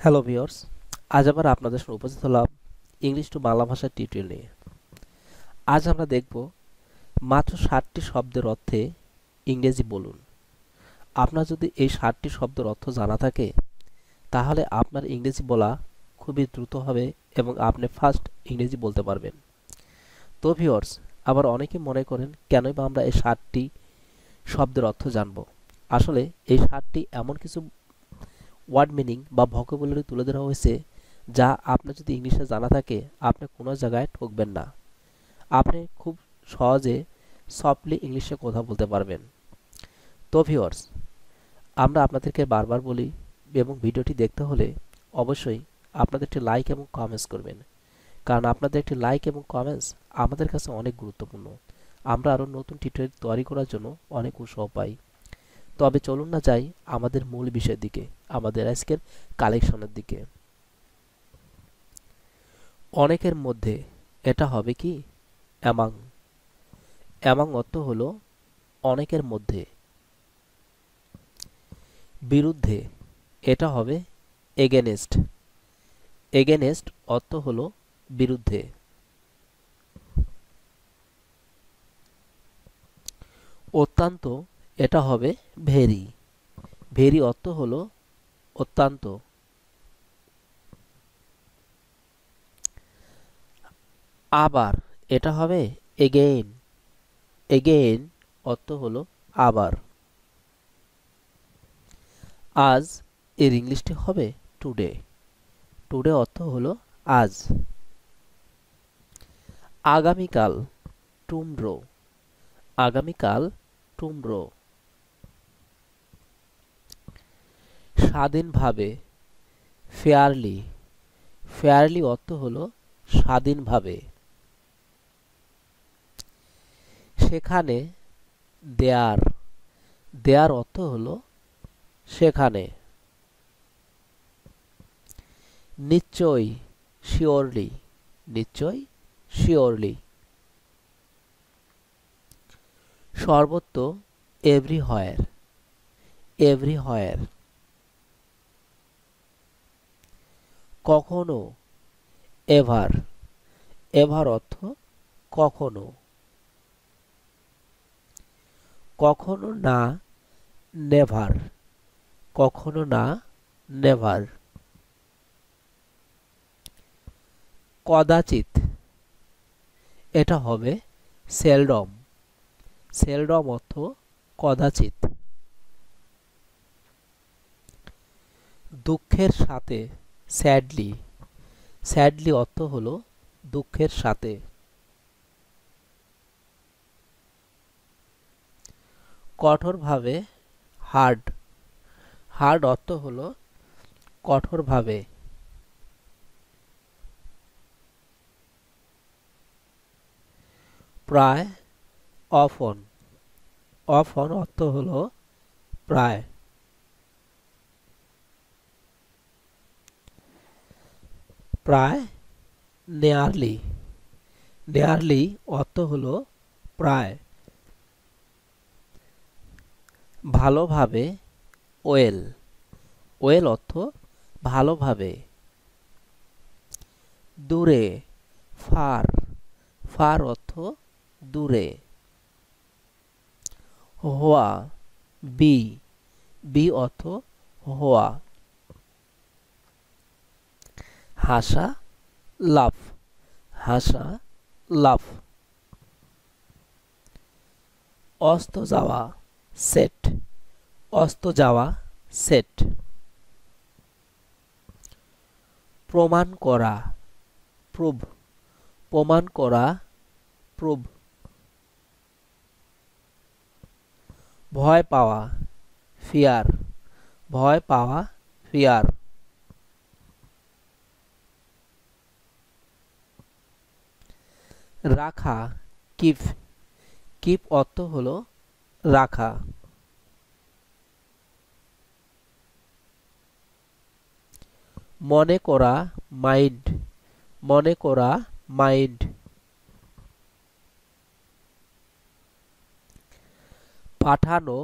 Hello viewers, আজ আবার আপনাদের সামনে উপস্থিত হলাম ইংলিশ টু বাংলা ভাষার টিউটোরিয়াল নিয়ে। আজ আমরা দেখব মাত্র 60টি শব্দের অর্থে ইংরেজি বলুন। আপনার যদি এই 60টি শব্দের অর্থ জানা থাকে তাহলে আপনার ইংরেজি বলা খুবই দ্রুত হবে এবং আপনি ফাস্ট ইংরেজি বলতে পারবেন। তো ভিউয়ার্স, আবার অনেকে মনে করেন কেনই বা আমরা এই 60টি শব্দের অর্থ জানব। আসলে এই 60টি এমন কিছু ওয়ার্ড মিনিং বা ভোকাবুলারি তুলে ধরা হয়েছে যা আপনার যদি ইংলিশে জানা থাকে আপনি কোনো জায়গায় ঠকবেন না। আপনি খুব সহজে সফটলি ইংলিশে কথা বলতে পারবেন। তো ভিউয়ার্স, আমরা আপনাদেরকে বারবার বলি এবং ভিডিওটি দেখতে হলে অবশ্যই আপনাদের একটি লাইক এবং কমেন্টস করবেন, কারণ আপনাদের একটি লাইক এবং কমেন্টস আমাদের কাছে অনেক গুরুত্বপূর্ণ। আমরা আরও নতুন টিউটোরিয়াল তৈরি করার জন্য অনেক উৎসাহ পাই। তবে চলুন না যাই আমাদের মূল বিষয়ের দিকে, আমাদের আজকের কালেকশনের দিকে। অনেকের মধ্যে এটা হবে কি অ্যামাং। অ্যামাং অর্থ হলো অনেকের মধ্যে। বিরুদ্ধে এটা হবে এগেনেস্ট। এগেনেস্ট অর্থ হলো বিরুদ্ধে। অত্যন্ত এটা হবে ভেরি। ভেরি অর্থ হলো অত্যন্ত। আবার এটা হবে এগেইন। এগেইন অর্থ হলো আবার। আজ এর ইংলিশটি হবে টুডে। টুডে অর্থ হলো আজ। আগামীকাল টুমরো। আগামীকাল টুমরো। স্বাধীনভাবে ফেয়ারলি। ফেয়ারলি অর্থ হলো স্বাধীনভাবে। সেখানে দেয়ার। দেয়ার অর্থ হলো সেখানে। নিশ্চয়ই শিওরলি। নিশ্চয়ই শিওরলি। সর্বত্র এভরিহোয়ার। এভরিহোয়ার। কখনো এভার। এভার অর্থ কখনো। কখনো না নেভার। কখনো না নেভার। কদাচিৎ এটা হবে সেলডম। সেলডম অর্থ কদাচিৎ। দুঃখের সাথে স্যাডলি। স্যাডলি অর্থ হলো দুঃখের সাথে। কঠোরভাবে হার্ড। হার্ড অর্থ হলো কঠোরভাবে। প্রায় অফন। অফন অর্থ হলো প্রায়। প্রায় নেয়ারলি। নেয়ারলি অর্থ হলো প্রায়। ভালোভাবে ওয়েল। ওয়েল অর্থ ভালোভাবে। দূরে ফার। ফার অর্থ দূরে। হওয়া বি। বি অর্থ হওয়া। হাসা লাফ। হাসা লাফ। অস্ত যাওয়া সেট। অস্ত যাওয়া সেট। প্রমাণ করা প্রুভ। প্রমাণ করা প্রুভ। ভয় পাওয়া ফিয়ার। ভয় পাওয়া ফিয়ার। রাখা কিপ। কিপ অর্থ হলো রাখা। মনে করা মাইন্ড। মনে করা মাইন্ড। পাঠানো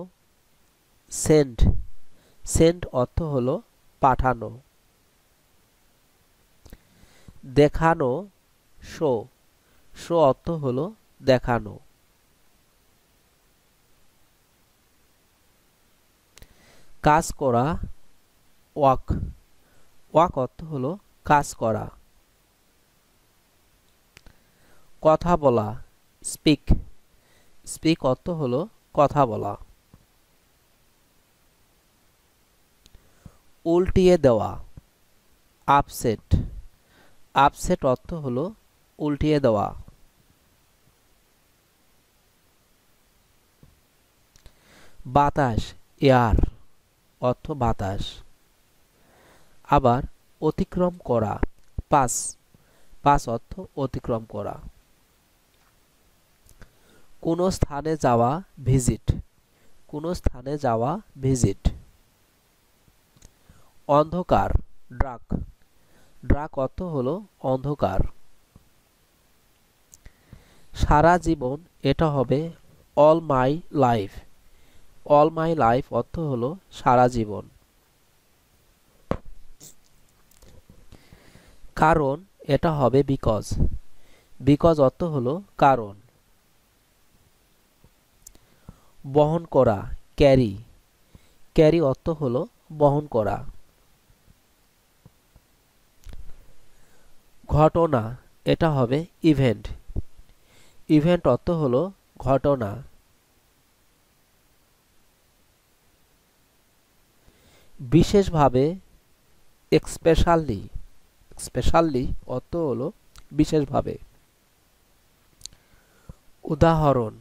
সেন্ড। সেন্ড অর্থ হলো পাঠানো। দেখানো শো, শো অর্থ হলো দেখানো। কাজ করা ওয়াক, ওয়াক অর্থ হলো কাজ করা। কথা বলা স্পিক, স্পিক অর্থ হলো কথা বলা। উল্টিয়ে দেওয়া আপসেট, আপসেট অর্থ হলো উল্টিয়ে দেওয়া। বাতাস এয়ার অর্থ বাতাস। আবার অতিক্রম করা পাস, পাস অর্থ অতিক্রম করা। কোনো স্থানে যাওয়া ভিজিট, কোনো স্থানে যাওয়া ভিজিট। অন্ধকার ডার্ক, ডার্ক অর্থ হলো অন্ধকার। সারা জীবন এটা হবে all my life, all my life অর্থ হলো সারা জীবন। কারণ এটা হবে বিকজ, বিকজ অর্থ হলো কারণ। বহন করা ক্যারি, ক্যারি অর্থ হলো বহন করা। ঘটনা এটা হবে ইভেন্ট, ইভেন্ট অর্থ হলো ঘটনা। বিশেষভাবে এক্সপেশালি, স্পেশালি অর্থ হলো বিশেষভাবে। উদাহরণ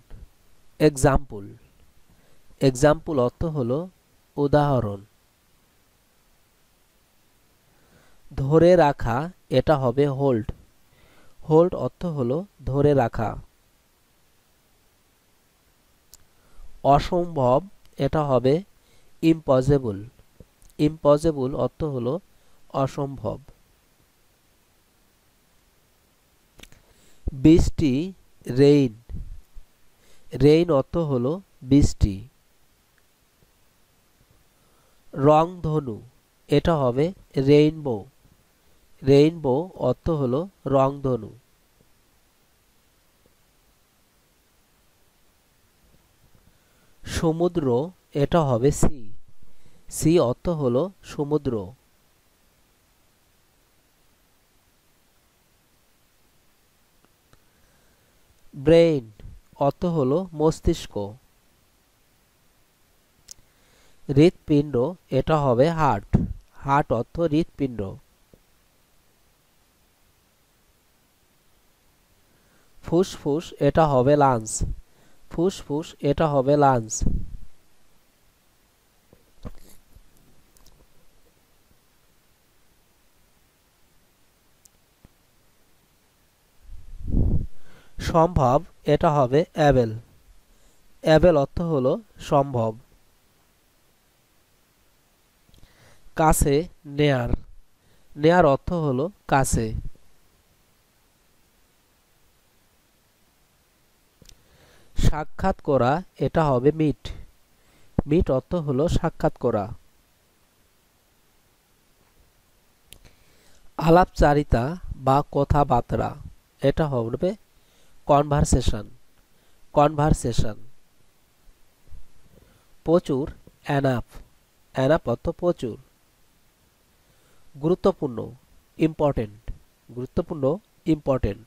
এক্সাম্পল, এক্সাম্পল অর্থ হলো উদাহরণ। ধরে রাখা এটা হবে হোল্ড, হোল্ড অর্থ হলো ধরে রাখা। অসম্ভব এটা হবে ইম্পসিবল, ইম্পসিবল অর্থ হলো অসম্ভব। বৃষ্টি রেইন, রেইন অর্থ হলো বৃষ্টি। রংধনু এটা হবে রেইনবো, রেইনবো অর্থ হলো রংধনু। সমুদ্র এটা হবে সি, সি অর্থ হলো সমুদ্র। ব্রেইন অর্থ হলো মস্তিষ্ক। হৃৎপিণ্ড এটা হবে হার্ট, হার্ট অর্থ হৃৎপিণ্ড। ফুসফুস এটা হবে লাঞ্চ, ফুসফুস এটা হবে লাঞ্চ। সম্ভব এটা হবে অ্যাবেল, অ্যাবেল অর্থ হলো সম্ভব। কাছে নেয়ার, নেয়ার অর্থ হলো কাছে। সাক্ষাৎ করা এটা হবে মিট, মিট অর্থ হলো সাক্ষাৎ করা। আলাপচারিতা বা কথাবার্তা এটা হবে কনভারসেশন, কনভারসেশন। প্রচুর এনাফ, এনাফ অর্থ প্রচুর। গুরুত্বপূর্ণ ইম্পর্টেন্ট, গুরুত্বপূর্ণ ইম্পর্টেন্ট।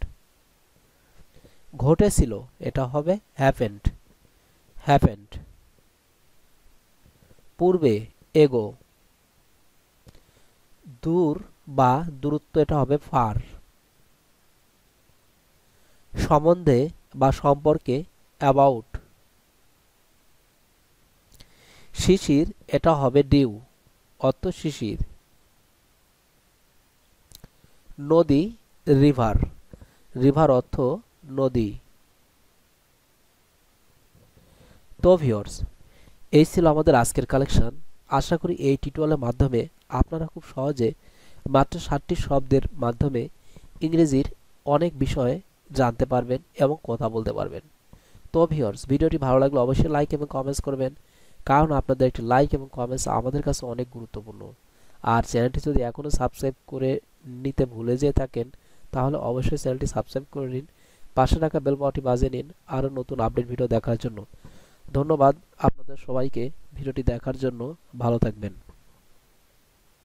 ঘটেছিল এটা হবে হ্যাপেন্ড, হ্যাপেন্ড। পূর্বে এগো, দূর বা দূরত্ব এটা হবে ফার। সম্বন্ধে বা সম্পর্কে অ্যাবাউট। শিশির এটা হবে ডিউ অর্থ শিশির। নদী রিভার, রিভার অর্থ নদী। তো ভিউয়ার্স এই ছিল আমাদের আজকের কালেকশন। আশা করি এই টিউটোরিয়ালের মাধ্যমে আপনারা খুব সহজে মাত্র 7টি শব্দের মাধ্যমে ইংরেজির অনেক বিষয়ে জানতে পারবেন এবং কথা বলতে পারবেন। তো ভিউয়ার্স ভিডিওটি ভালো লাগলে অবশ্যই লাইক এবং কমেন্টস করবেন, কারণ আপনাদের একটি লাইক এবং কমেন্টস আমাদের কাছে অনেক গুরুত্বপূর্ণ। আর চ্যানেলটি যদি এখনও সাবস্ক্রাইব করে নিতে ভুলে যেয়ে থাকেন তাহলে অবশ্যই চ্যানেলটি সাবস্ক্রাইব করে নিন, পাশে রাখা বেল বাটনটি বাজিয়ে নিন আরও নতুন আপডেট ভিডিও দেখার জন্য। ধন্যবাদ আপনাদের সবাইকে ভিডিওটি দেখার জন্য। ভালো থাকবেন।